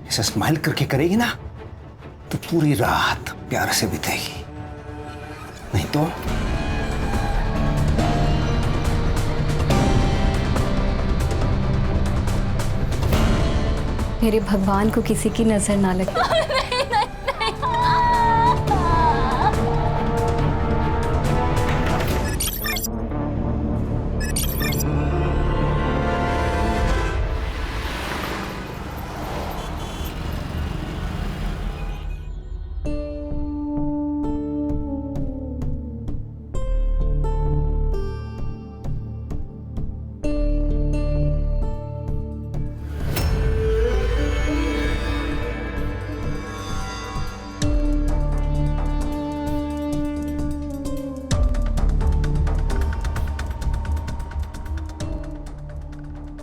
ऐसा स्माइल करके करेगी ना तो पूरी रात प्यार से बीतेगी, नहीं तो मेरे भगवान को किसी की नजर ना लगे।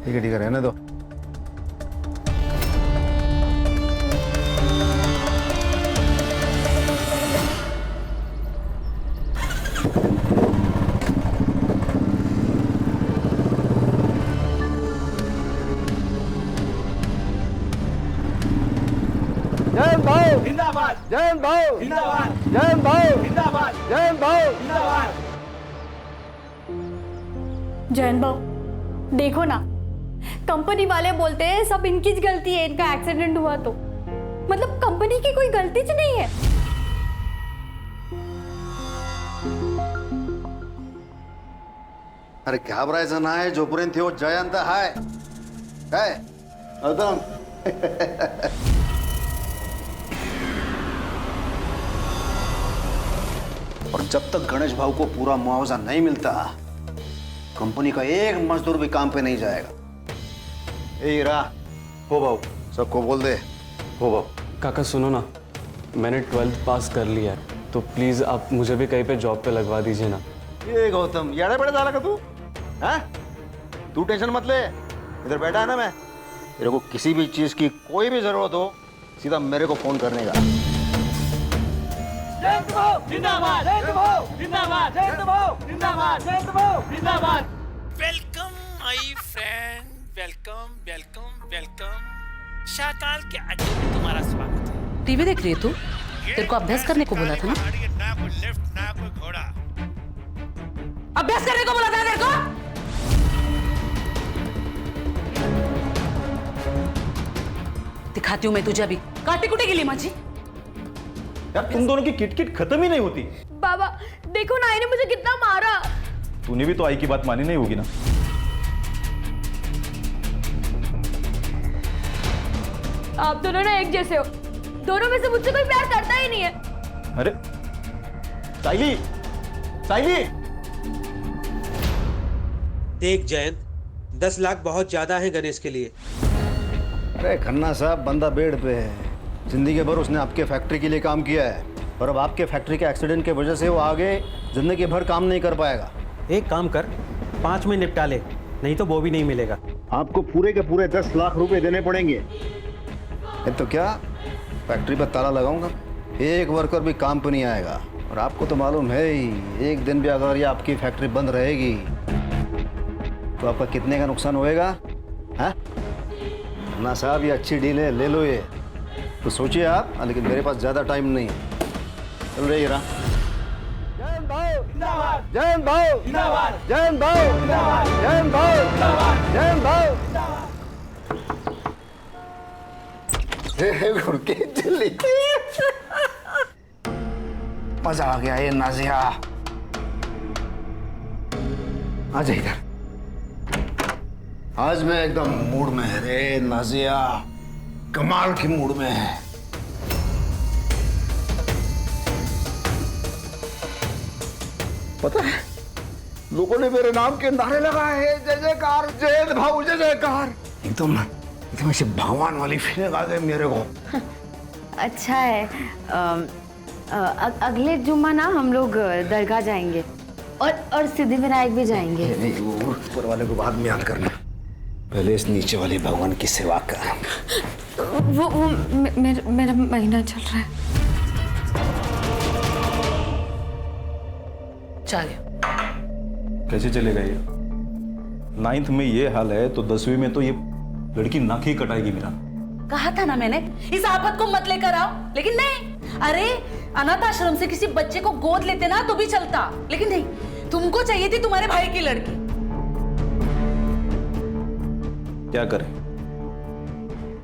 ठीक है रहने दो। जयंत भाऊ जिंदाबाद, जयंत भाऊ जिंदाबाद, जयंत भाऊ जिंदाबाद, जयंत भाऊ जिंदाबाद। जयंत भाऊ देखो ना, कंपनी वाले बोलते हैं सब इनकी गलती है, इनका एक्सीडेंट हुआ तो मतलब कंपनी की कोई गलती ज नहीं है। अरे घाबरायचं नाही, जोपर्यंत हो जयंत हाय काय एकदम। और जब तक गणेश भाऊ को पूरा मुआवजा नहीं मिलता कंपनी का एक मजदूर भी काम पे नहीं जाएगा। ए हीरा, हो भाऊ सबको बोल दे। हो भाऊ। काका सुनो ना, मैंने 12th पास कर लिया है, तो प्लीज आप मुझे भी कहीं पे जॉब पे लगवा दीजिए ना। ये गौतम यार बड़े झाला का तू? हाँ? तू टेंशन मत ले, इधर बैठा है ना मैं। तेरे को किसी भी चीज की कोई भी जरूरत हो सीधा मेरे को फोन करने का। जयंत भाऊ जिंदाबाद, जयंत भाऊ जिंदाबाद, जयंत भाऊ जिंदाबाद, जयंत भाऊ जिंदाबाद। Welcome my friend, welcome welcome welcome. Shakaal के अड्डे में तुम्हारा स्वागत है। टीवी देख रही है तू? तेरे को अभ्यास करने को बोला था ना? ना कोई लिफ्ट ना कोई घोड़ा। अभ्यास करने को बोला था तेरे को? दिखाती हूँ मैं तुझे अभी। काटी कुटे गेली माझी? यार तुम दोनों की किटकिट खत्म ही नहीं होती। बाबा देखो ना, आईने मुझे कितना मारा। तूने भी तो आई की बात मानी नहीं होगी ना? आप दोनों ना एक जैसे हो, दोनों में से मुझसे कोई प्यार करता ही नहीं है। अरे साइली, साइली। देख जयंत, 10 लाख बहुत ज्यादा है गणेश के लिए। अरे खन्ना साहब, बंदा बेड पे है, जिंदगी भर उसने आपके फैक्ट्री के लिए काम किया है और अब आपके फैक्ट्री के एक्सीडेंट की वजह से वो आगे जिंदगी भर काम नहीं कर पाएगा। एक काम कर, 5 में निपटा ले, नहीं तो वो भी नहीं मिलेगा। आपको पूरे के पूरे 10 लाख रुपए देने पड़ेंगे। तो क्या फैक्ट्री पर ताला लगाऊंगा, एक वर्कर भी काम पे नहीं आएगा। और आपको तो मालूम है ही, एक दिन भी अगर ये आपकी फैक्ट्री बंद रहेगी तो आपका कितने का नुकसान होएगा? हाँ ना साहब, ये अच्छी डील है, ले लो ये। तो सोचिए आप, लेकिन मेरे पास ज़्यादा टाइम नहीं है। चल रही हीरा। जयंत भाऊ जिंदाबाद, जयंत भाऊ जिंदाबाद, जयंत भाऊ जिंदाबाद, जयंत भाऊ जिंदाबाद, जयंत भाऊ जिंदाबाद। घुड़के चली। मजा आ गया ये नाजिया। आ जा इधर। आज मैं एकदम मूड में है रे नाजिया, कमाल की मूड में है। पता है लोगों ने मेरे नाम के नारे लगाए हैं, जय जयकार, जयंत भाऊ जय जयकार। एकदम ऐसे भगवान वाली फीलिंग आ गई मेरे को। अच्छा है, अगले जुम्मा ना हम लोग दरगाह जाएंगे और सिद्धिविनायक भी जाएंगे। नहीं, वो ऊपर वाले को बाद में याद करना, पहले इस नीचे वाले भगवान की सेवा कर। वो मेरा महीना चल रहा है। चल कैसे चलेगा ये? 9th में ये हाल है तो 10वीं में तो ये लड़की नाक ही कटाएगी मेरा। कहा था ना मैंने, इस आफत को मत लेकर आओ, लेकिन नहीं। अरे अनाथ आश्रम से किसी बच्चे को गोद लेते ना तो भी चलता, लेकिन नहीं, तुमको चाहिए थी तुम्हारे भाई की लड़की। क्या करें,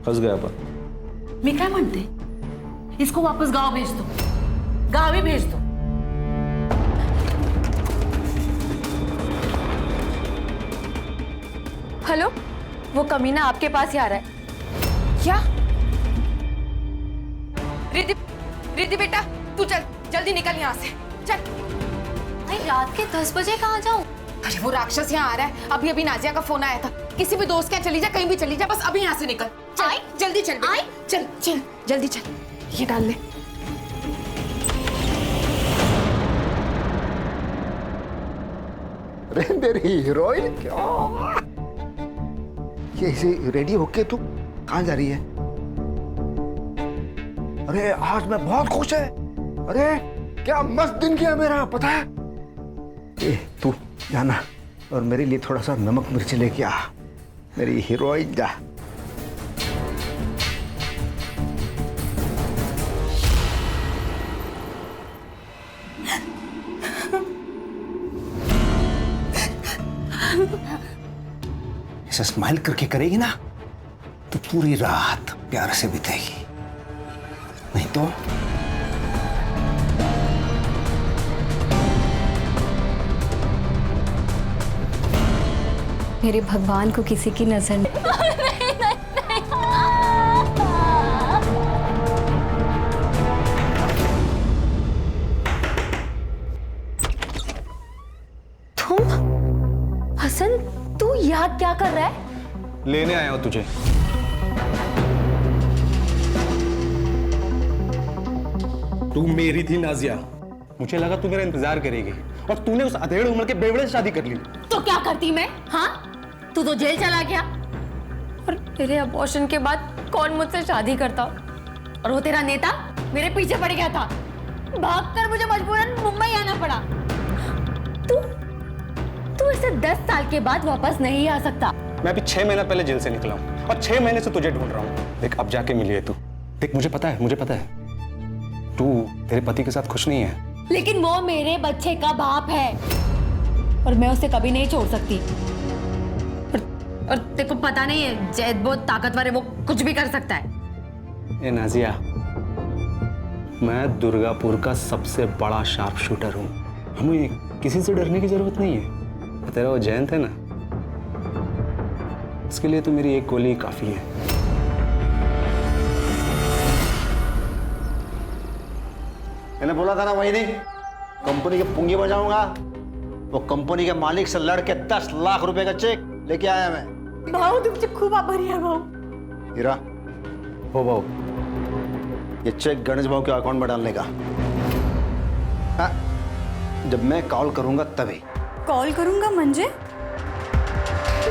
फंस गया पर। मैं क्या मानते, इसको वापस गांव भेज दो, गांव ही भेज दो। हेलो, वो कमीना आपके पास ही आ रहा है। क्या? रिद्धि, रिद्धि बेटा तू चल, जल्दी निकल यहाँ से, चल। भाई रात के 10 बजे कहाँ जाऊँ? अरे वो राक्षस यहाँ आ रहा है, अभी अभी नाजिया का फोन आया था। किसी भी दोस्त के यहाँ चली जा, कहीं भी चली जा, बस अभी यहाँ से निकल। चल, जल्दी चल, चल चल जल्दी चल, ये डाल ले। अरे मेरी हीरोइन, क्या ये इसे रेडी होके तू कहाँ जा रही है? अरे आज मैं बहुत खुश है। अरे क्या मस्त दिन किया मेरा, पता है? तू जाना और मेरे लिए थोड़ा सा नमक मिर्च लेके आ, मेरी हीरोइन। जा। ऐसा स्माइल करके करेगी ना तो पूरी रात प्यार से बीतेगी, नहीं तो मेरे भगवान को किसी की नजर नहीं। तुम हसन, तू यहाँ क्या कर रहा है? लेने आया हूँ तुझे। तू मेरी थी नाजिया। मुझे लगा तू मेरा इंतजार करेगी और तूने उस अधेड़ उम्र के बेवड़े से शादी कर ली। तो क्या करती मैं? हाँ, तू तो जेल चला गया और तेरे अबॉर्शन के बाद कौन मुझसे शादी करता? और वो तेरा नेता मेरे पीछे पड़ गया था, भागकर मुझे मजबूरन मुंबई आना पड़ा। तू इसे 10 साल के बाद वापस नहीं आ सकता। मैं अभी 6 महीना पहले जेल से निकला हूँ और 6 महीने से तुझे ढूंढ रहा हूँ। देख अब जाके मिली है तू। देख मुझे पता है तू तेरे पति के साथ खुश नहीं है, लेकिन वो मेरे बच्चे का बाप है और मैं उसे कभी नहीं छोड़ सकती। और तेरे को पता नहीं है, जैद बहुत ताकतवर है, वो कुछ भी कर सकता है। ए नाजिया, मैं दुर्गापुर का सबसे बड़ा शार्प शूटर हूँ, हमें किसी से डरने की जरूरत नहीं है। तेरा वो जयंत है ना, इसके लिए तो मेरी एक गोली काफी है। मैंने बोला था ना वही कंपनी के पुंगी बजाऊंगा। वो कंपनी के मालिक से लड़के 10 लाख रुपए का चेक लेके आया मैं। भाऊ तुमसे खूब आभारी है भाऊ। हीरा, हो भाऊ, ये चेक गणेश भाऊ के अकाउंट में डालने का। हाँ, जब मैं कॉल करूंगा तभी। कॉल करूंगा म्हणजे?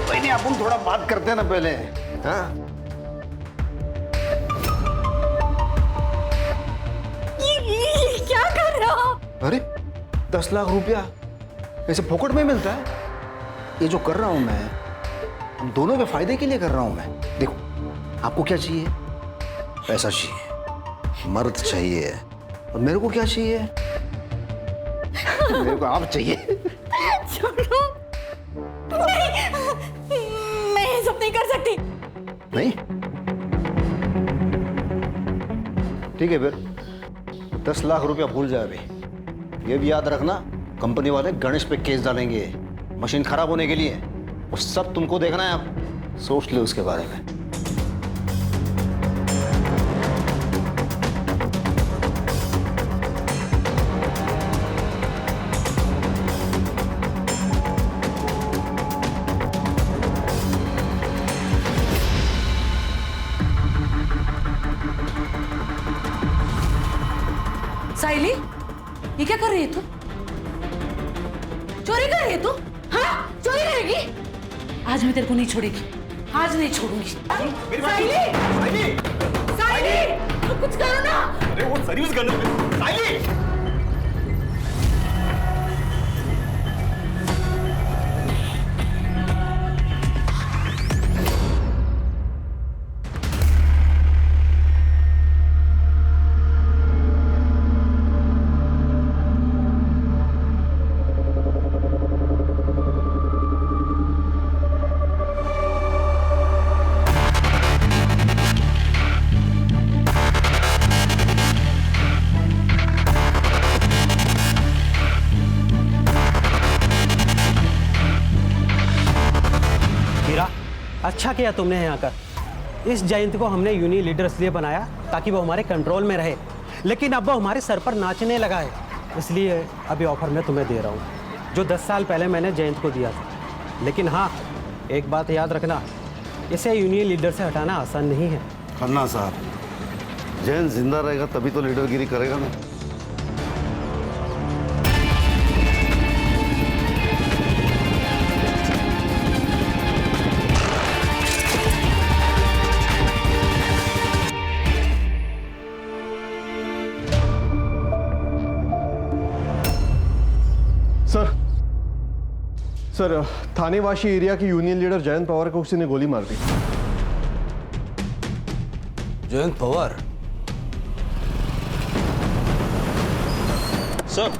नहीं, अपन थोड़ा बात करते हैं ना पहले। हाँ, ये क्या कर रहा हो? अरे 10 लाख रुपया ऐसे फोकट में मिलता है? ये जो कर रहा हूं मैं, हम दोनों के फायदे के लिए कर रहा हूं मैं। देखो, आपको क्या चाहिए? पैसा चाहिए, मर्द चाहिए, और मेरे को क्या चाहिए? मेरे को आप चाहिए। छोड़ो, नहीं, मैं ये सब नहीं कर सकती। नहीं? ठीक है फिर 10 लाख रुपया भूल जाए अभी। ये भी याद रखना, कंपनी वाले गणेश पे केस डालेंगे मशीन खराब होने के लिए। वो सब तुमको देखना है, आप सोच लो उसके बारे में। साइली, ये क्या कर रही है तू? चोरी कर रही है तू? हाँ, चोरी करेगी? आज मैं तेरे को नहीं छोड़ेगी, आज नहीं छोड़ूंगी। साइली, तू कुछ करो ना। अरे वो सर्विस करने में साइली। अच्छा किया तुमने यहाँ आकर। इस जयंत को हमने यूनियन लीडर इसलिए बनाया ताकि वो हमारे कंट्रोल में रहे, लेकिन अब वो हमारे सर पर नाचने लगा है। इसलिए अभी ऑफर मैं तुम्हें दे रहा हूँ जो 10 साल पहले मैंने जयंत को दिया था। लेकिन हाँ, एक बात याद रखना, इसे यूनियन लीडर से हटाना आसान नहीं है। खन्ना साहब, जैन जिंदा रहेगा तभी तो लीडरगिरी करेगा ना। सर, थानेवासी एरिया के यूनियन लीडर जयंत पवार को किसी ने गोली मार दी। जयंत पवार? सर,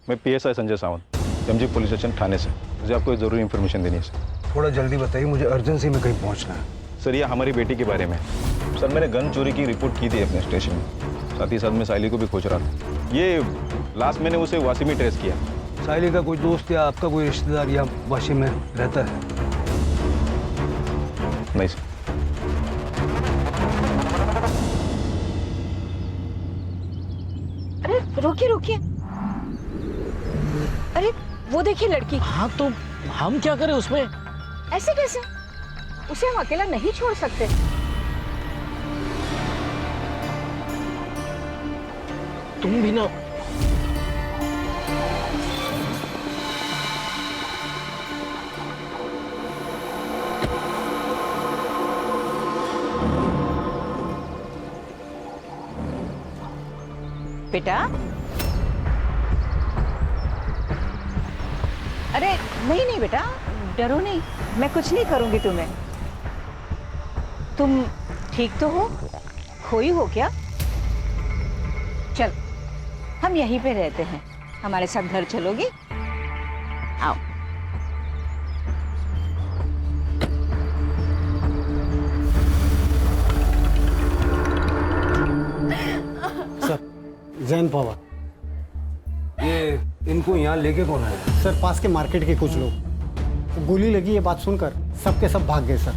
मैं PSI Sanjay Sawant, MG police station थाने से। मुझे आपको जरूरी इंफॉर्मेशन देनी है सर। थोड़ा जल्दी बताइए, मुझे अर्जेंसी में कहीं पहुंचना है। सर, ये हमारी बेटी के बारे में। सर, मैंने गन चोरी की रिपोर्ट की थी अपने स्टेशन में। साथ ही साथ मैं साइली को भी खोज रहा था। ये लास्ट मैंने उसे वासी में ट्रेस किया। साइली का कोई दोस्त या आपका कोई रिश्तेदार या वाशी में रहता है? नहीं सर। अरे रुकिए रुकिए, अरे वो देखिए लड़की। हाँ तो हम क्या करें उसमें? ऐसे कैसे? उसे हम अकेला नहीं छोड़ सकते। तुम भी ना। बेटा, अरे नहीं नहीं बेटा, डरो नहीं, मैं कुछ नहीं करूंगी तुम्हें। तुम ठीक तो हो? खोई हो क्या? चल, हम यहीं पे रहते हैं, हमारे साथ घर चलोगी? आओ। सर, जयंत पवार। ये इनको यहाँ लेके कौन आया? सर, पास के मार्केट के कुछ लोग। गोली लगी ये बात सुनकर सब के सब भाग गए सर।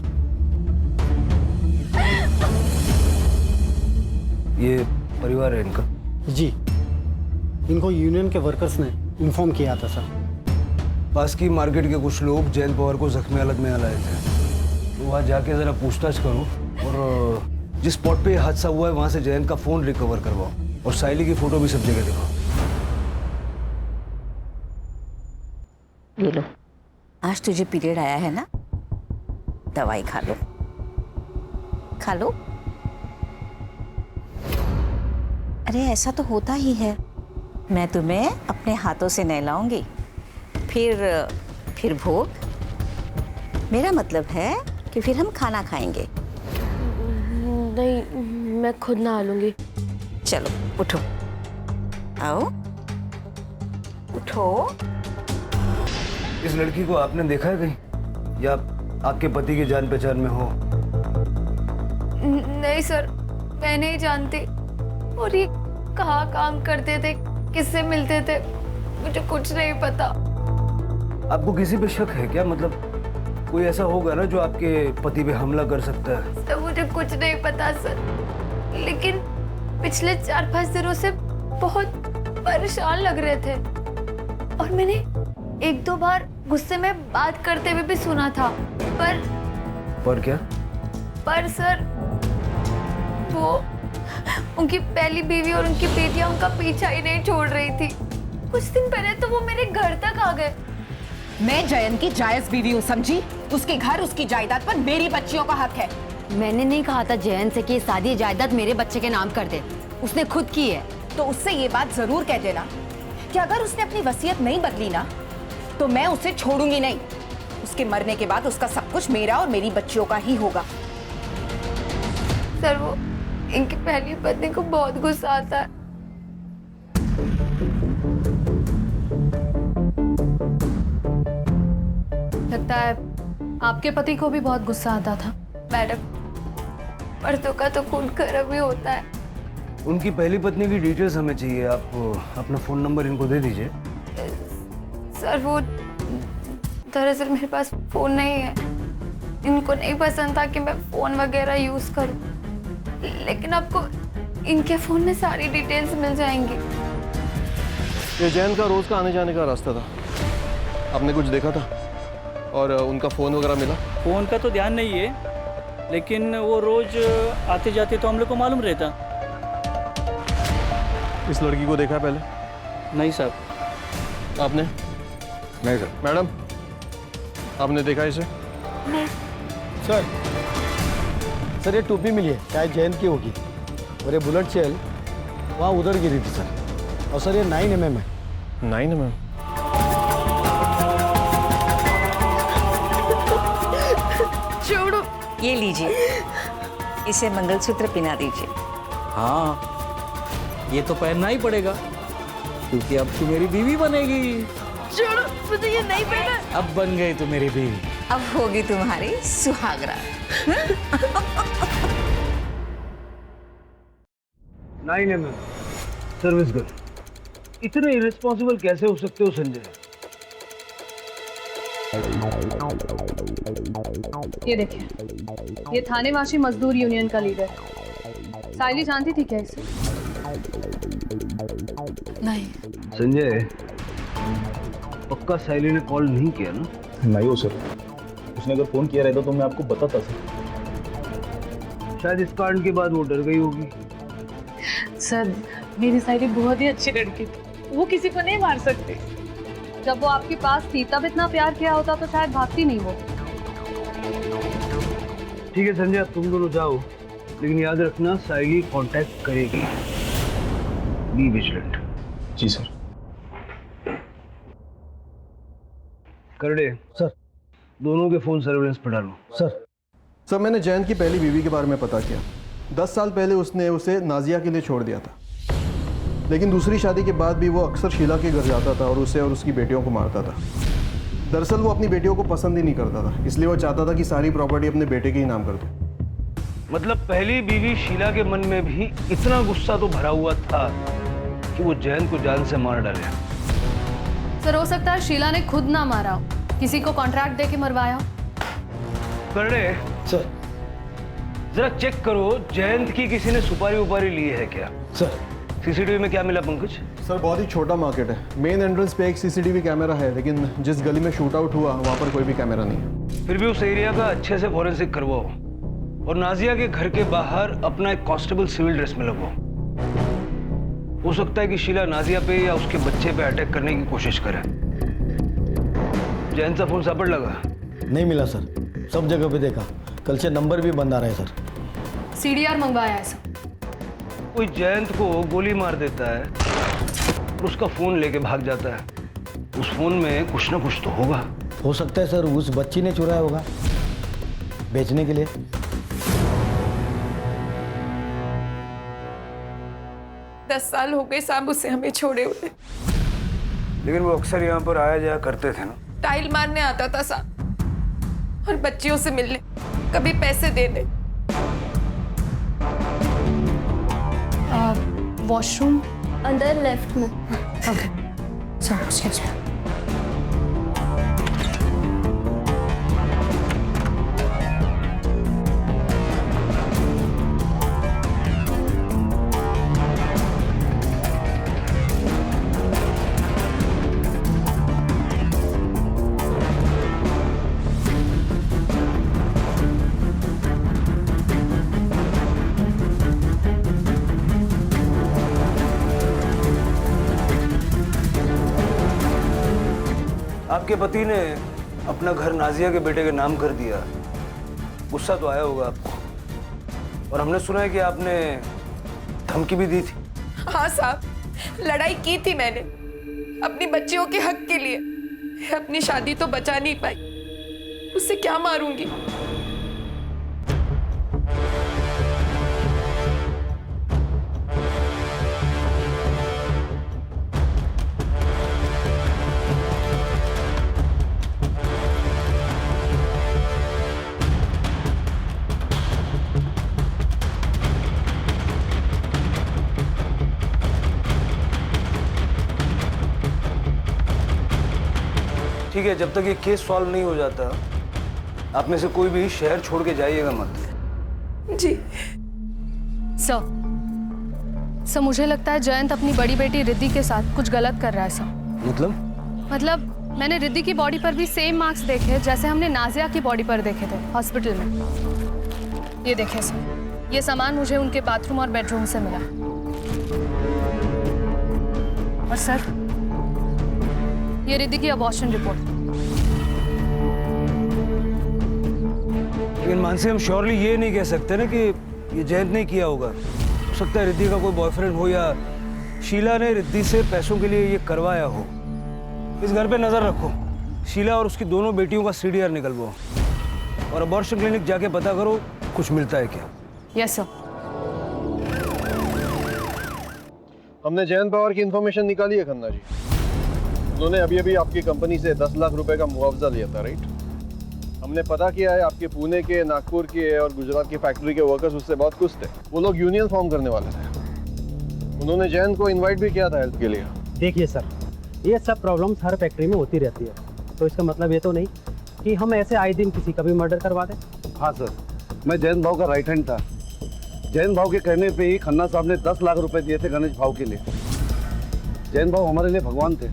ये परिवार है इनका? जी, इनको यूनियन के वर्कर्स ने इन्फॉर्म किया था सर। पास की मार्केट के कुछ लोग जयंत पवार को जख्मी हालत में लाए थे, तो वहाँ जाके जरा पूछताछ करो और जिस स्पॉट पे हादसा हुआ है वहाँ से जयंत का फोन रिकवर करवाओ और साइली की फोटो भी सब जगह दिखाओ। ये लो, आज तुझे पीरियड आया है ना, दवाई खा लो, खा लो। अरे ऐसा तो होता ही है, मैं तुम्हें अपने हाथों से नहलाऊंगी, फिर भोग। मेरा मतलब है कि फिर हम खाना खाएंगे। नहीं, मैं खुद नहा लूंगी। चलो उठो, आओ उठो। इस लड़की को आपने देखा है कहीं, या आपके पति की जान पहचान में हो? नहीं सर, मैं नहीं जानती। और ये कहाँ काम करते थे, किससे मिलते थे, मुझे कुछ नहीं पता। आपको किसी पे शक है क्या? मतलब कोई ऐसा होगा ना जो आपके पति पे हमला कर सकता है? सर, मुझे कुछ नहीं पता सर, लेकिन पिछले 4-5 दिनों से बहुत परेशान लग रहे थे और मैंने 1-2 बार गुस्से में बात करते हुए भी सुना था। पर क्या? पर सर, वो उनकी पहली बीवी और उनकी बेटियां उनका पीछा ही नहीं छोड़ रही थी। कुछ दिन पहले तो वो मेरे घर तक आ गए। मैं जयंत की जायज बीवी हूँ, समझी? उसके घर, उसकी जायदाद पर मेरी बच्चियों का हक है। मैंने नहीं कहा था जयंत से कि शादी जायदाद मेरे बच्चे के नाम कर दे, उसने खुद की है। तो उससे ये बात जरूर कह देना कि अगर उसने अपनी वसीयत नहीं बदली ना, तो मैं उसे छोड़ूंगी नहीं। उसके मरने के बाद उसका सब कुछ मेरा और मेरी बच्चियों का ही होगा। सर, वो इनकी पहली पत्नी को बहुत गुस्सा आता है। लगता है आपके पति को भी बहुत गुस्सा आता था। मैडम, मर्दों का तो खून गर्म ही होता है। उनकी पहली पत्नी की डिटेल्स हमें चाहिए। आप अपना फोन नंबर इनको दे दीजिए। सर, वो दरअसल मेरे पास फोन नहीं है। इनको नहीं पसंद था कि मैं फोन वगैरह यूज करूं, लेकिन आपको इनके फोन में सारी डिटेल्स मिल जाएंगी। ये जैन का रोज का आने जाने का रास्ता था, आपने कुछ देखा था? और उनका फोन वगैरह मिला? फोन का तो ध्यान नहीं है, लेकिन वो रोज आते जाते तो हम लोग को मालूम रहता। इस लड़की को देखा पहले? नहीं साहब। आपने? नहीं सर। मैडम, आपने देखा इसे? नहीं सर ये टोपी मिली है, शायद जैन की होगी। और ये बुलेट शेल वहाँ उधर गिरी थी सर। और सर ये 9 mm है। 9 mm? छोड़ो। ये लीजिए, इसे मंगलसूत्र पहना दीजिए। हाँ, ये तो पहनना ही पड़ेगा, क्योंकि अब तू मेरी बीवी बनेगी। छोड़ो, मुझे ये नहीं पहना। अब बन गई तू मेरी बीवी। अब होगी तुम्हारी सुहागरात। 9 mm सर्विस गर्ल, इतने इरेस्पॉन्सिबल कैसे हो सकते हो संजय? ये देखिए, ये थानेवासी मजदूर यूनियन का लीडर है। साइली जानती थी क्या इसे? नहीं। संजय, पक्का साइली ने कॉल नहीं किया ना? नहीं हो सर, उसने अगर फोन किया रहता तो मैं आपको बताता सर। शायद इस कांड के बाद वो डर गई होगी। सर, मेरी साइली बहुत ही अच्छी लड़की थी, वो किसी को नहीं मार सकती। जब वो आपके पास थी तब इतना प्यार किया होता तो शायद भागती नहीं वो। ठीक है संजय, तुम दोनों जाओ, लेकिन याद रखना साइली कांटेक्ट करेगी। Be vigilant. जी सर। करडे सर, दोनों के फोन सर्विलेंस पर डालो। सर, मैंने जैन की पहली बीवी के बारे में पता किया। 10 साल पहले उसने उसे नाजिया के लिए छोड़ दिया था, लेकिन दूसरी शादी के बाद भी वो अक्सर शीला के घर जाता था और उसे और उसकी बेटियों को मारता था। दरअसल वो अपनी बेटियों को पसंद ही नहीं करता था, इसलिए वो चाहता था कि सारी प्रॉपर्टी अपने बेटे के ही नाम कर दे। मतलब पहली बीवी शीला के मन में भी इतना गुस्सा तो भरा हुआ था कि वो जैन को जान से मार डाले। सर, हो सकता है शीला ने खुद ना मारा हो, किसी को कॉन्ट्रैक्ट देके मरवाया हो। करडे सर, जरा चेक करो जयंत की किसी ने सुपारी उपारी ली है क्या? सर, सीसीटीवी में क्या मिला पंकज? सर, बहुत ही छोटा मार्केट है। मेन एंट्रेंस पे एक सीसीटीवी कैमरा है, लेकिन जिस गली में शूट आउट हुआ वहाँ पर कोई भी कैमरा नहीं है। फिर भी उस एरिया का अच्छे से फॉरेंसिक करवाओ और नाजिया के घर के बाहर अपना एक कांस्टेबल सिविल ड्रेस में लगवाओ। हो सकता है कि शीला नाजिया पे या उसके बच्चे पे अटैक करने की कोशिश करे। जैन सा फोन सापड़ लगा? नहीं मिला सर, सब जगह पे देखा, कल से नंबर भी बंद आ रहा है सर। सीडीआर मंगवाया है सर। कोई जयंत को गोली मार देता है और उसका फोन लेके भाग जाता है, उस फोन में कुछ ना कुछ तो होगा। हो सकता है सर उस बच्ची ने चुराया होगा बेचने के लिए। दस साल हो गए साहब उसे हमें छोड़े हुए। लेकिन वो अक्सर यहाँ पर आया जाया करते थे ना। टाइल मारने आता था साहब और बच्चियों से मिलने, कभी पैसे देने। वॉशरूम अंदर लेफ्ट में। Okay, sorry. आपके पति ने अपना घर नाजिया के बेटे के नाम कर दिया, गुस्सा तो आया होगा आपको। और हमने सुना है कि आपने धमकी भी दी थी। हाँ साहब, लड़ाई की थी मैंने अपनी बच्चियों के हक के लिए। अपनी शादी तो बचा नहीं पाई, उससे क्या मारूंगी। ठीक है, जब तक ये केस सॉल्व नहीं हो जाता आप में से कोई भी शहर छोड़ के जाइएगा मत। जी सर मुझे लगता है जयंत अपनी बड़ी बेटी रिद्धि के साथ कुछ गलत कर रहा है सर। मतलब मैंने रिद्धि की बॉडी पर भी सेम मार्क्स देखे जैसे हमने नाजिया की बॉडी पर देखे थे हॉस्पिटल में। ये देखे सर, ये सामान मुझे उनके बाथरूम और बेडरूम से मिला। और सर ये रिद्धि की अबॉर्शन रिपोर्ट। लेकिन मानसी, हम श्योरली ये नहीं कह सकते ना कि ये जयंत ने किया होगा। हो सकता है रिद्धि का कोई बॉयफ्रेंड हो या शीला ने रिद्धि से पैसों के लिए ये करवाया हो। इस घर पे नजर रखो, शीला और उसकी दोनों बेटियों का सीडीआर निकलवाओ और अबॉर्शन क्लिनिक जाके पता करो कुछ मिलता है क्या। Yes sir. हमने जयंत पवार की इंफॉर्मेशन निकाली है खन्ना जी। उन्होंने अभी अभी आपकी कंपनी से 10 लाख रुपए का मुआवजा लिया था, राइट? हमने पता किया है आपके पुणे के, नागपुर के और गुजरात की फैक्ट्री के वर्कर्स उससे बहुत खुश थे। वो लोग यूनियन फॉर्म करने वाले थे। उन्होंने जयंत को इनवाइट भी किया था हेल्प के लिए। देखिए सर, ये सब प्रॉब्लम्स हर फैक्ट्री में होती रहती है, तो इसका मतलब ये तो नहीं कि हम ऐसे आए दिन किसी का भी मर्डर करवा दें। हाँ सर, मैं जयंत भाव का राइट हैंड था। जयंत भाव के कहने पे ही खन्ना साहब ने 10 लाख रुपए दिए थे गणेश भाव के लिए। जयंत भाव हमारे लिए भगवान थे,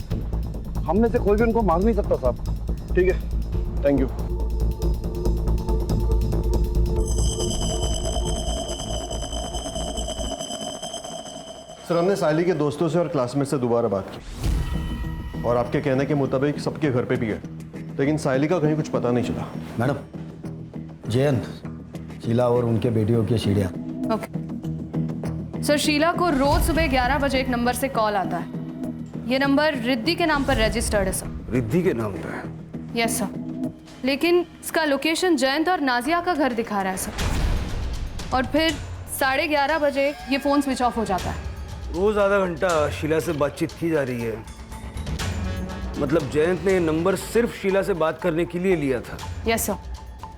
हम में से कोई भी उनको मांग नहीं सकता साहब। ठीक है, थैंक यू। सर हमने साइली के दोस्तों से और क्लासमेट से दोबारा बात की और आपके कहने के मुताबिक सबके घर पे भी गए, लेकिन साइली का कहीं कुछ पता नहीं चला। मैडम, जयंत, शीला और उनके बेटियों की सीढ़ियाँ। ओके सर, शीला को रोज सुबह 11 बजे एक नंबर से कॉल आता है। ये नंबर रिद्धि के नाम पर रजिस्टर्ड है सर। रिद्धि के नाम पे? यस सर, लेकिन इसका लोकेशन जयंत और नाजिया का घर दिखा रहा है सर। और फिर 11:30 बजे ये फोन स्विच ऑफ हो जाता है। रोज आधा घंटा शीला से बातचीत की जा रही है, मतलब जयंत ने ये नंबर सिर्फ शीला से बात करने के लिए लिया था। यस सर,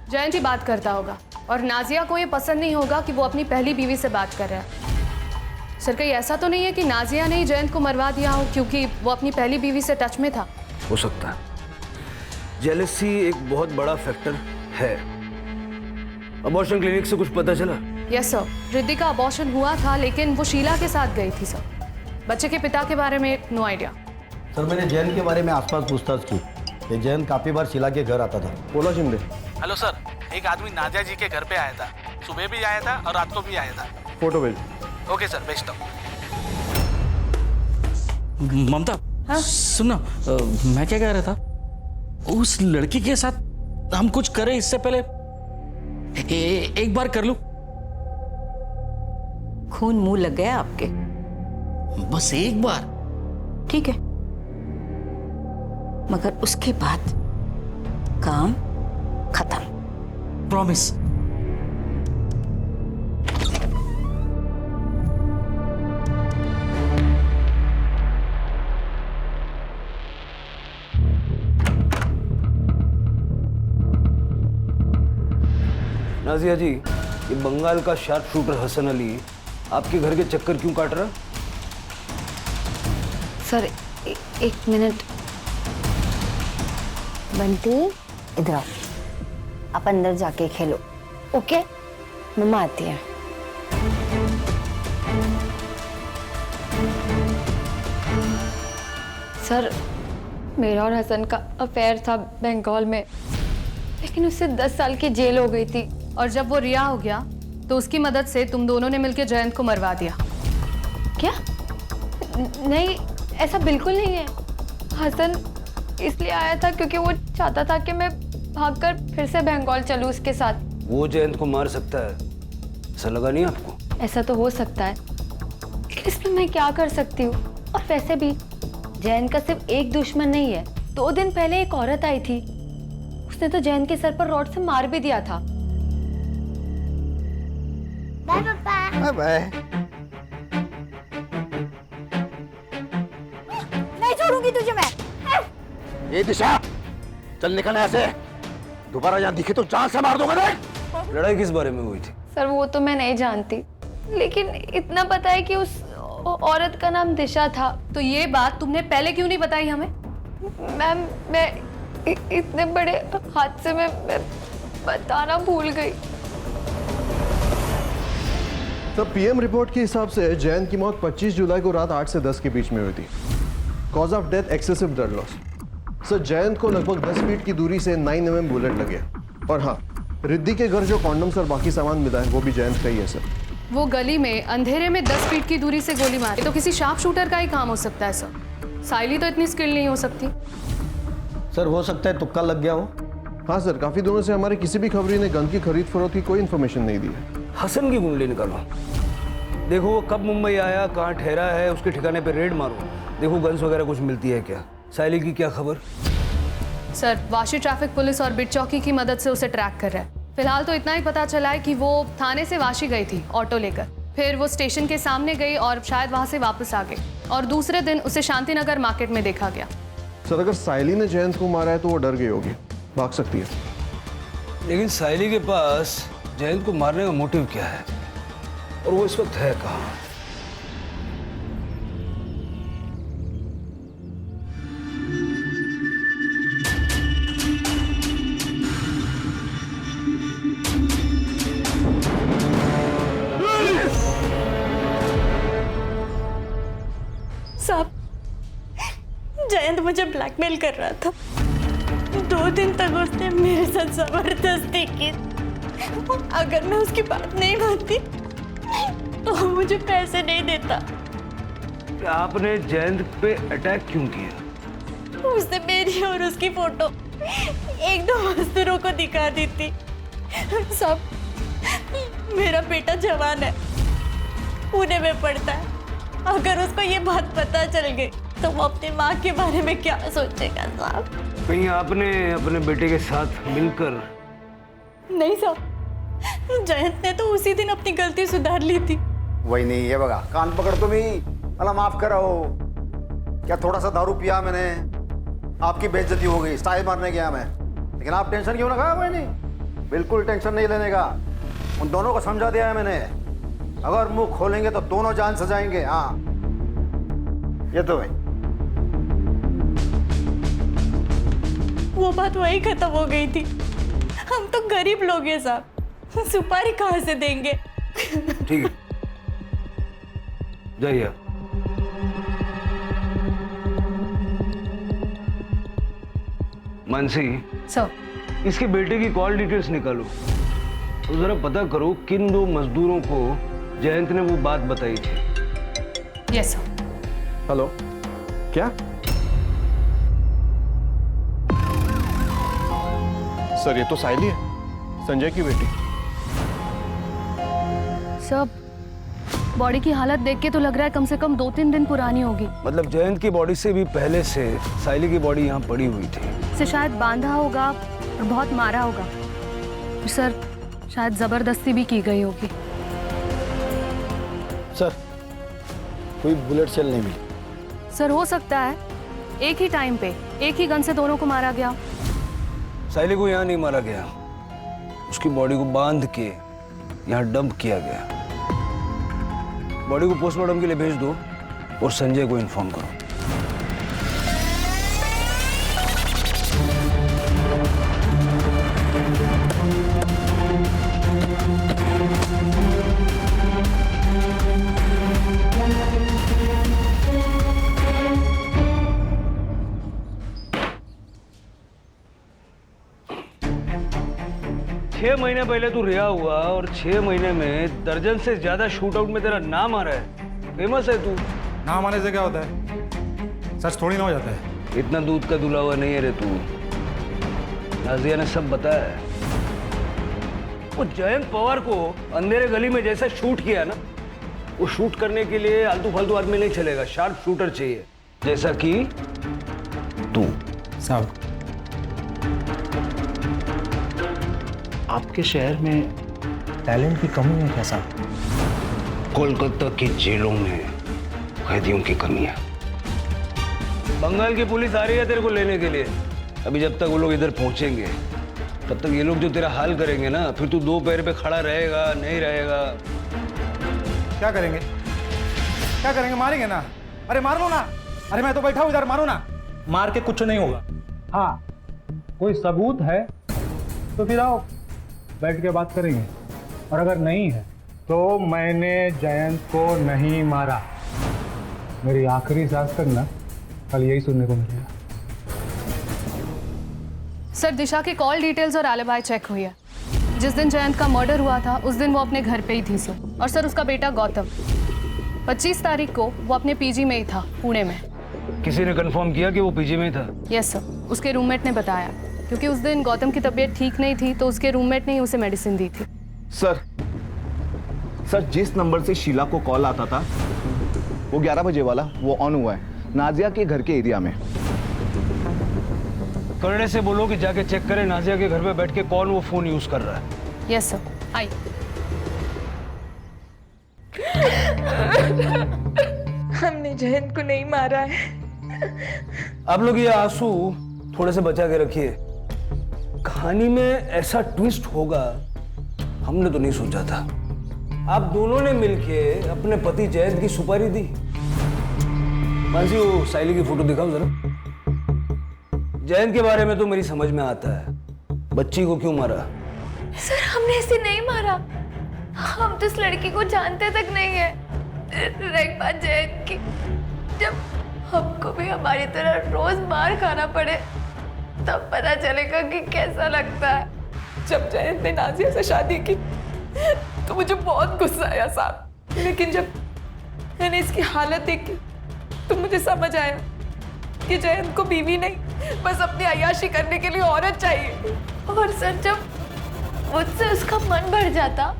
जयंत ही बात करता होगा और नाजिया को ये पसंद नहीं होगा कि वो अपनी पहली बीवी से बात कर रहा है। सर कहीं ऐसा तो नहीं है कि नाजिया ने ही जयंत को मरवा दिया हो क्योंकि वो अपनी पहली बीवी से टच में था? हो सकता है, जेलसी एक बहुत बड़ा फैक्टर है। अबॉर्शन क्लिनिक से कुछ पता चला? यस सर, रिद्धि का अबॉर्शन हुआ था लेकिन वो शीला के साथ गई थी सर। बच्चे के पिता के बारे में नो आइडिया। सर मैंने जयंत के बारे में आसपास पूछताछ की कि जयंत काफी बार शीला के घर आता था। बोला शिंदे। हेलो सर, एक आदमी नादिया जी के घर पे आया था, सुबह भी आया था और रात को भी आया था। फोटो भेज। ओके सर, भेजता हूँ। ममता, हाँ? सुनो, मैं क्या कह रहा था, उस लड़की के साथ हम कुछ करें इससे पहले एक बार कर लूं। खून मुंह लग गया आपके? बस एक बार। ठीक है, मगर उसके बाद काम खत्म। प्रॉमिस। नाजिया जी, ये बंगाल का शार्प शूटर हसन अली आपके घर के चक्कर क्यों काट रहा? सर एक मिनट। बंटी इधर आओ, आप अंदर जाके खेलो। ओके, मम्मा आती है। सर मेरा और हसन का अफेयर था बंगाल में, लेकिन उससे 10 साल की जेल हो गई थी। और जब वो रिहा हो गया तो उसकी मदद से तुम दोनों ने मिलकर जयंत को मरवा दिया। क्या? नहीं, ऐसा बिल्कुल नहीं है। हसन इसलिए आया था क्योंकि वो चाहता था कि मैं भागकर फिर से बंगाल चलूं उसके साथ। वो जयंत को मार सकता है, ऐसा लगा नहीं आपको? ऐसा तो हो सकता है, इसमें मैं क्या कर सकती हूँ? और वैसे भी जयंत का सिर्फ एक दुश्मन नहीं है। 2 दिन पहले एक औरत आई थी, उसने तो जयंत के सर पर रॉड से मार भी दिया था। बाय पापा। बाय। नहीं छोड़ूंगी तुझे मैं। ये दिशा, चल निकल यहाँ से। दोबारा यहाँ दिखे तो जान से मार दूंगा। देख। लड़ाई किस बारे में हुई थी? सर वो तो मैं नहीं जानती, लेकिन इतना पता है कि उस औरत का नाम दिशा था। तो ये बात तुमने पहले क्यों नहीं बताई हमें? मैम इतने बड़े हादसे में मैं बताना भूल गई। तब पीएम रिपोर्ट के हिसाब से जयंत की मौत 25 जुलाई को रात 8 से 10 के बीच में हुई थी। Cause of death excessive blood loss. Sir Jayant को लगभग 10 फीट की दूरी से 9 mm बुलेट लगे। और हाँ, रिद्धि के घर जो कॉन्डम्स और बाकी सामान मिला है वो भी जयंत का ही है सर। वो गली में अंधेरे में 10 फीट की दूरी से गोली मारी तो किसी शार्प शूटर का ही काम हो सकता है सर। साइली तो इतनी स्किल नहीं हो सकती। सर हो सकता है तुक्का लग गया हो। हाँ सर, काफी दिनों से हमारे किसी भी खबरी ने गन की खरीद फरोख्त की कोई इन्फॉर्मेशन नहीं दी है। हसन की कुंडली निकालो, देखो वो कब मुंबई आया, कहाँ ठहरा है, उसके ठिकाने पे रेड मारो, देखो गन्स वगैरह कुछ मिलती है क्या। साइली की क्या खबर? सर वाशी ट्रैफिक पुलिस और बिट चौकी की मदद से उसे ट्रैक कर रहा है। फिलहाल तो इतना ही पता चला है कि वो थाने से वाशी गई थी ऑटो लेकर, फिर वो स्टेशन के सामने गई और शायद वहां से वापस आ गई और दूसरे दिन उसे शांतिनगर मार्केट में देखा गया। सर अगर साइली ने जयंत को मारा है तो वो डर गई होगी, भाग सकती है। लेकिन साइली के पास जयंत को मारने का मोटिव क्या है और वो इस वक्त है कहाँ? साहब, जयंत मुझे ब्लैकमेल कर रहा था। 2 दिन तक उसने मेरे साथ जबरदस्ती की। अगर मैं उसकी बात नहीं मानती तो वो मुझे पैसे नहीं देता। आपने जयंत पे अटैक क्यों किया? उसने मेरी और उसकी फोटो 1-2 मजदूरों को दिखा दी थी। साहब, मेरा बेटा जवान है, पुणे में पढ़ता है। अगर उसको ये बात पता चल गई तो वो अपनी माँ के बारे में क्या सोचेगा साहब? कहीं आपने अपने बेटे के साथ मिलकर? नहीं साहब, जयंत ने तो उसी दिन अपनी गलती सुधार ली थी। वही नहीं, ये बगा कान पकड़ तुम ही। अल्लाह माफ करो, क्या थोड़ा सा दारू पिया मैंने, आपकी बेइज्जती हो गई, स्टाइल मारने गया मैं। लेकिन आप टेंशन क्यों लगा? वही नहीं, बिल्कुल टेंशन नहीं लेने का। उन दोनों को समझा दिया है मैंने, अगर मुंह खोलेंगे तो दोनों जान से जाएंगे। हाँ ये तो भाई वो बात वही खत्म हो गई थी। हम तो गरीब लोग हैं साहब, सुपारी कहाँ से देंगे? ठीक है, जाइए। मानसी सर, इसके बेटे की कॉल डिटेल्स निकालो तो जरा पता करो किन 2 मजदूरों को जयंत ने वो बात बताई थी। Yes sir. हेलो, क्या? सर ये तो साइली है, संजय की बेटी। सर बॉडी की हालत देख के तो लग रहा है कम से कम 2-3 दिन पुरानी होगी। मतलब जयंत की बॉडी से भी पहले से साइली की बॉडी यहाँ पड़ी हुई थी। इसे शायद बांधा होगा और बहुत मारा होगा। और सर शायद जबरदस्ती भी की गई होगी। सर कोई बुलेट सेल नहीं मिली। सर हो सकता है एक ही टाइम पे एक ही गन से दोनों को मारा गया। साइली को यहाँ नहीं मारा गया, उसकी बॉडी को बांध के यहाँ डंप किया गया। बॉडी को पोस्टमार्टम के लिए भेज दो और संजय को इन्फॉर्म करो। छह महीने पहले तू रिहा हुआ और 6 महीने में दर्जन से ज्यादा शूट आउट में तेरा नाम आ रहा है। फेमस है तू। नाम आने से क्या होता है? सच थोड़ी ना हो जाता है। इतना दूध का दुला हुआ नहीं है रे तू। नाजिया ने सब बताया है। वो जयंत पवार को अंधेरे गली में जैसा शूट किया ना, वो शूट करने के लिए आलतू फालतू आदमी नहीं चलेगा, शार्प शूटर चाहिए, जैसा कि तू। साहब आपके शहर में टैलेंट की कमी है क्या साहब? कोलकाता की जेलों में कैदियों की कमी है। बंगाल की पुलिस आ रही है तेरे को लेने के लिए। अभी जब तक वो लोग इधर पहुंचेंगे तब तक ये लोग जो तेरा हाल करेंगे ना, फिर तू 2 पैर पे खड़ा रहेगा नहीं रहेगा। क्या करेंगे? क्या करेंगे? मारेंगे ना। अरे मार लो ना। अरे मैं तो बैठा हूँ इधर, मारो ना। मार के कुछ नहीं होगा। हाँ कोई सबूत है तो फिर आओ, बैठ के बात करेंगे। और अगर नहीं है तो मैंने जयंत को नहीं मारा। मेरी आखिरी सांस तक ना कल यही सुनने को मिलेगा। सर, दिशा की कॉल डिटेल्स और एलिबाई चेक हुई है। जिस दिन जयंत का मर्डर हुआ था उस दिन वो अपने घर पे ही थी सर। और सर, उसका बेटा गौतम 25 तारीख को वो अपने पीजी में ही था, पुणे में। किसी ने कंफर्म किया कि वो पीजी में ही था? यस सर, उसके रूममेट ने बताया, क्योंकि उस दिन गौतम की तबीयत ठीक नहीं थी तो उसके रूममेट ने ही उसे मेडिसिन दी थी। सर, जिस नंबर से शीला को कॉल आता था वो 11 बजे वाला वो ऑन हुआ है नाजिया के घर के एरिया में। करने से बोलो कि जाके चेक करें नाजिया के घर पे बैठ के कौन वो फोन यूज कर रहा है। यस सर, आई। हमने जयंत को नहीं मारा है। आप लोग ये आंसू थोड़े से बचा के रखिए। कहानी में ऐसा ट्विस्ट होगा हमने तो नहीं सोचा था। आप दोनों ने मिलके अपने पति जयंत की सुपारी दी। मानसी, वो साइली की फोटो दिखाओ जरा। जयंत के बारे में तो मेरी समझ में आता है, बच्ची को क्यों मारा? सर, हमने इसे नहीं मारा। हम तो इस लड़की को जानते तक नहीं है। एक बात जयंत की, जब हमको भी हमारी तरह रोज मार खाना पड़े तब पता चलेगा कि कैसा लगता है। जब जयंत ने नाजिया से शादी की तो मुझे बहुत गुस्सा आया साहब, लेकिन जब मैंने इसकी हालत देखी तो मुझे समझ आया कि जयंत को बीवी नहीं, बस अपनी अय्याशी करने के लिए औरत चाहिए। और सर, जब मुझसे उसका मन भर जाता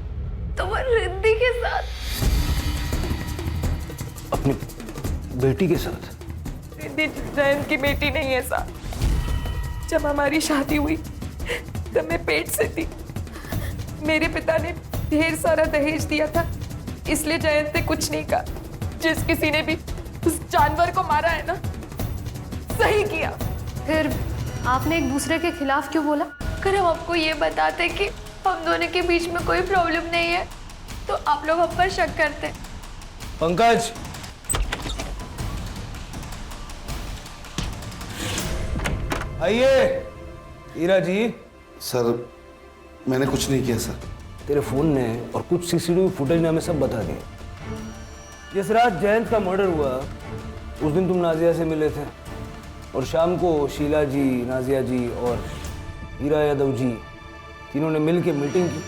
तो वो रिद्धि के साथ, अपनी बेटी के साथ। रिद्धि जयंत की बेटी नहीं है साहब। जब हमारी शादी हुई तब मैं पेट से थी। मेरे पिता ने ढेर सारा दहेज दिया था, इसलिए जयंत ने कुछ नहीं कहा। जिस किसी ने भी उस जानवर को मारा है ना, सही किया। फिर आपने एक दूसरे के खिलाफ क्यों बोला? अगर हम आपको ये बताते कि हम दोनों के बीच में कोई प्रॉब्लम नहीं है तो आप लोग हम पर शक करते। पंकज, आइए। हीरा जी। सर, मैंने कुछ नहीं किया सर। तेरे फोन ने और कुछ सीसीटीवी फुटेज ने हमें सब बता दिया। जिस रात जयंत का मर्डर हुआ उस दिन तुम नाजिया से मिले थे और शाम को शीला जी, नाजिया जी और हीरा यादव जी तीनों ने मिलकर मीटिंग की।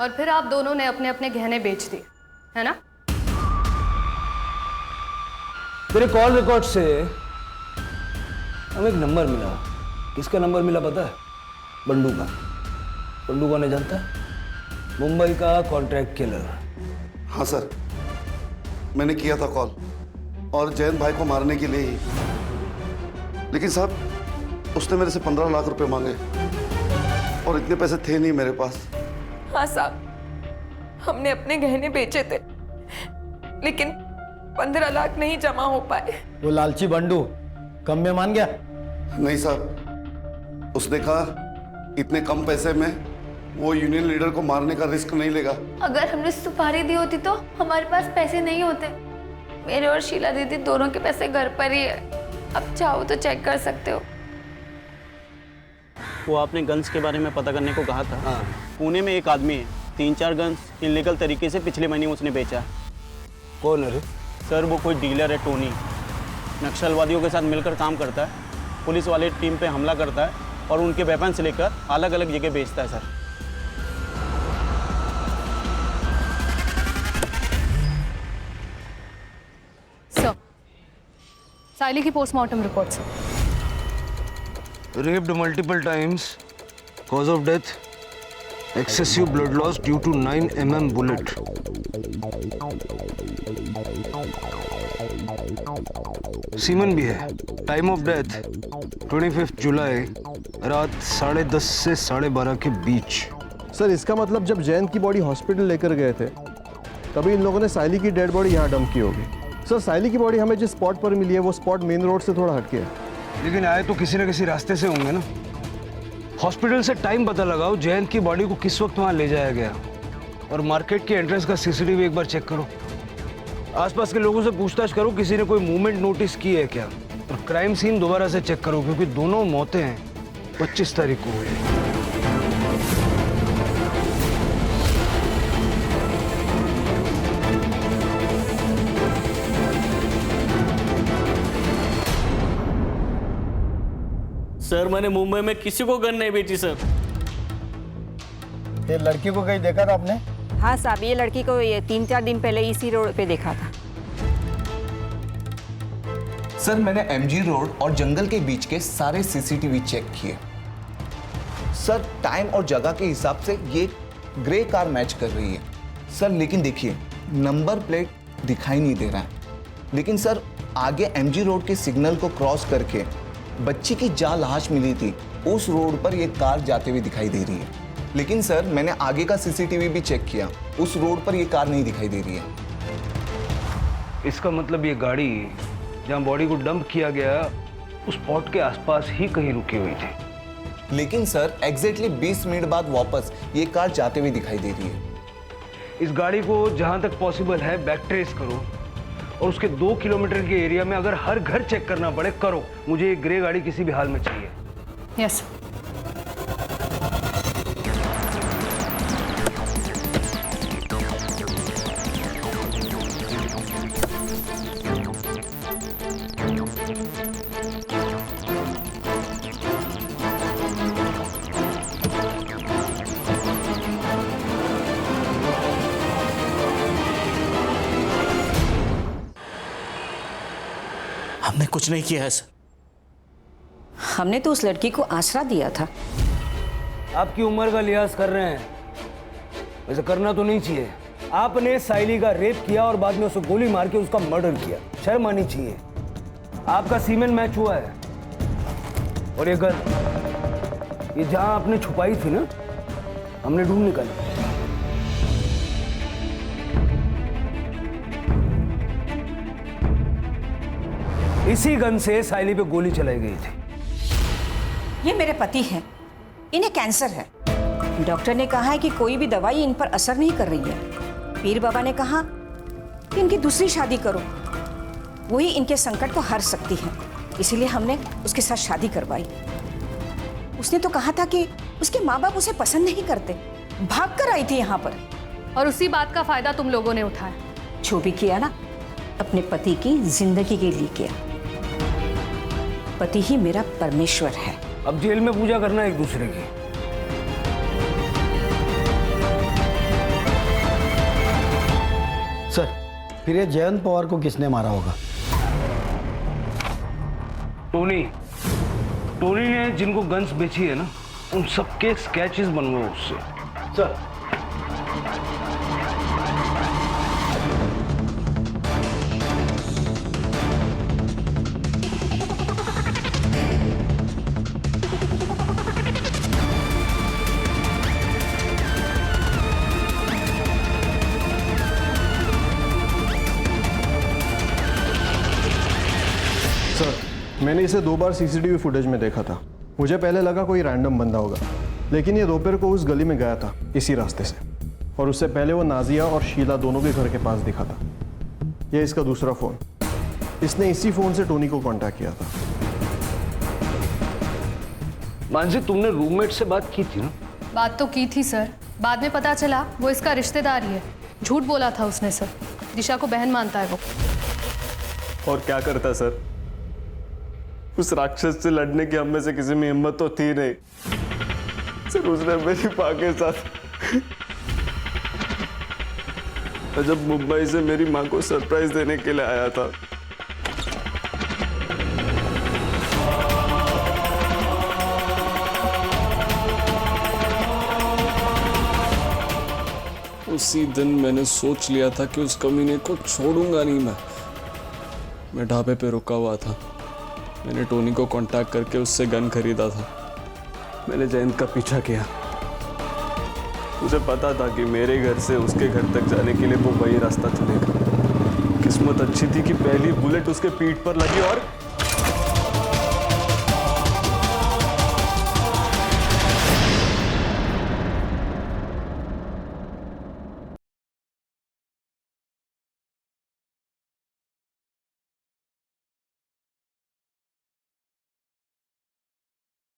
और फिर आप दोनों ने अपने अपने गहने बेच दिए, है ना? तेरे कॉल रिकॉर्ड से हमें एक नंबर मिला। किसका नंबर मिला पता है? बंडू का। बंडू कौन है जानता है? मुंबई का कॉन्ट्रैक्ट किलर। हाँ सर, मैंने किया था कॉल और जयंत भाई को मारने के लिए ही। लेकिन साहब, उसने मेरे से 15 लाख रुपए मांगे और इतने पैसे थे नहीं मेरे पास। हाँ साहब, हमने अपने गहने बेचे थे लेकिन 15 लाख नहीं जमा हो पाए। वो लालची बंडू कम में मान गया? नहीं साहब, उसने कहा इतने कम पैसे में वो यूनियन लीडर को मारने का रिस्क नहीं लेगा। अगर हमने सुपारी दी होती तो हमारे पास पैसे नहीं होते। मेरे और शीला दीदी दोनों के पैसे घर पर ही है। अब चाहो तो चेक कर सकते हो। वो आपने गन्स के बारे में पता करने को कहा था। हाँ। पुणे में एक आदमी है, 3-4 गन्स इलीगल तरीके से पिछले महीने उसने बेचा है। कौन है? सर, वो कोई डीलर है, टोनी। नक्सलवादियों के साथ मिलकर काम करता है, पुलिस वाले टीम पे हमला करता है और उनके वेपन से लेकर अलग अलग जगह बेचता है सर। सर, साइली की postmortem report sir. Raped multiple times. Cause of death: excessive blood loss due to 9 mm bullet. Semen भी है। टाइम ऑफ डेथ 25 जुलाई रात 10:30 से 12:30 के बीच। सर, इसका मतलब जब जयंत की बॉडी हॉस्पिटल लेकर गए थे तभी इन लोगों ने साइली की डेड बॉडी यहाँ डंप की होगी। सर, साइली की बॉडी हमें जिस स्पॉट पर मिली है वो स्पॉट मेन रोड से थोड़ा हटके है। लेकिन आए तो किसी न किसी रास्ते से होंगे ना। हॉस्पिटल से टाइम पता लगाओ, जयंत की बॉडी को किस वक्त वहां ले जाया गया, और मार्केट के एंट्रेंस का सीसीटीवी एक बार चेक करो। आसपास के लोगों से पूछताछ करो, किसी ने कोई मूवमेंट नोटिस की है क्या, और क्राइम सीन दोबारा से चेक करो, क्योंकि दोनों मौतें 25 तारीख को हुई है। सर मैंने मुंबई में किसी को गन नहीं बेची सर। ये लड़की को कहीं देखा था आपने? हाँ साहब, ये लड़की को ये 3-4 दिन पहले इसी रोड पे देखा था। सर मैंने एमजी रोड और जंगल के बीच के सारे सीसीटीवी चेक किए। सर टाइम और जगह के हिसाब से ये ग्रे कार मैच कर रही है सर, लेकिन देखिए नंबर प्लेट दिखाई नहीं दे रहा है। लेकिन सर आगे एमजी रोड के सिग्नल को क्रॉस करके बच्ची की जहाँ लाश मिली थी उस रोड पर ये कार जाते हुए दिखाई दे रही है। लेकिन सर मैंने आगे का सीसीटीवी भी चेक किया, उस रोड पर ये कार नहीं दिखाई दे रही है। इसका मतलब ये गाड़ी जहाँ बॉडी को डंप किया गया उस स्पॉट के आसपास ही कहीं रुकी हुई थी। लेकिन सर एग्जैक्टली 20 मिनट बाद वापस ये कार जाते हुए दिखाई दे रही है। इस गाड़ी को जहाँ तक पॉसिबल है बैक ट्रेस करो और उसके 2 किलोमीटर के एरिया में अगर हर घर चेक करना पड़े करो। मुझे एक ग्रे गाड़ी किसी भी हाल में चाहिए। यस। हमने कुछ नहीं किया है सर। हमने तो उस लड़की को आसरा दिया था। आपकी उम्र का लिहाज कर रहे हैं, वैसे करना तो नहीं चाहिए। आपने साइली का रेप किया और बाद में उसे गोली मार के उसका मर्डर किया, शर्म आनी चाहिए। आपका सीमेन मैच हुआ है। और ये गन ये जहां आपने छुपाई थी ना, हमने ढूंढ निकाली। इसी गन से साइली पे गोली चलाई गई थी। ये मेरे पति हैं, इन्हें कैंसर है। डॉक्टर ने कहा है कि कोई भी दवाई इन पर असर नहीं कर रही है। पीर बाबा ने कहा कि इनकी दूसरी शादी करो, वही इनके संकट को हर सकती है। इसीलिए हमने उसके साथ शादी करवाई। उसने तो कहा था कि उसके माँ बाप उसे पसंद नहीं करते, भाग कर आई थी यहाँ पर। और उसी बात का फायदा तुम लोगों ने उठाया। जो भी किया ना, अपने पति की जिंदगी के लिए किया। पति ही मेरा परमेश्वर है। अब जेल में पूजा करना एक दूसरे की। सर फिर ये जयंत पवार को किसने मारा होगा? टोनी ने जिनको गन्स बेची है ना, उन सबके स्केचेस बनवाओ उससे। सर मैंने इसे 2 बार सीसीटीवी फुटेज में देखा था। मुझे पहले लगा कोई रैंडम बंदा होगा, लेकिन ये दोपहर को उस गली में गया था इसी रास्ते से, और उससे पहले वो नाजिया और शीला दोनों के घर के पास दिखा था। ये इसका दूसरा फ़ोन, इसने इसी फ़ोन से टोनी को कांटेक्ट किया था। मानसी, तुमने रूममेट से बात की थी ना? बात तो की थी सर, बाद में पता चला वो इसका रिश्तेदार ही है। झूठ बोला था उसने सर। दिशा को बहन मानता है वो। और क्या करता सर? उस राक्षस से लड़ने की हम में से किसी में हिम्मत तो थी नहीं सर। उसने मेरी माँ के साथ, जब मुंबई से मेरी माँ को सरप्राइज देने के लिए आया था, उसी दिन मैंने सोच लिया था कि उस कमीने को छोड़ूंगा नहीं। मैं ढाबे पे रुका हुआ था। मैंने टोनी को कांटेक्ट करके उससे गन खरीदा था। मैंने जयंत का पीछा किया। मुझे पता था कि मेरे घर से उसके घर तक जाने के लिए वो वही रास्ता चुनेगा। किस्मत अच्छी थी कि पहली बुलेट उसके पीठ पर लगी और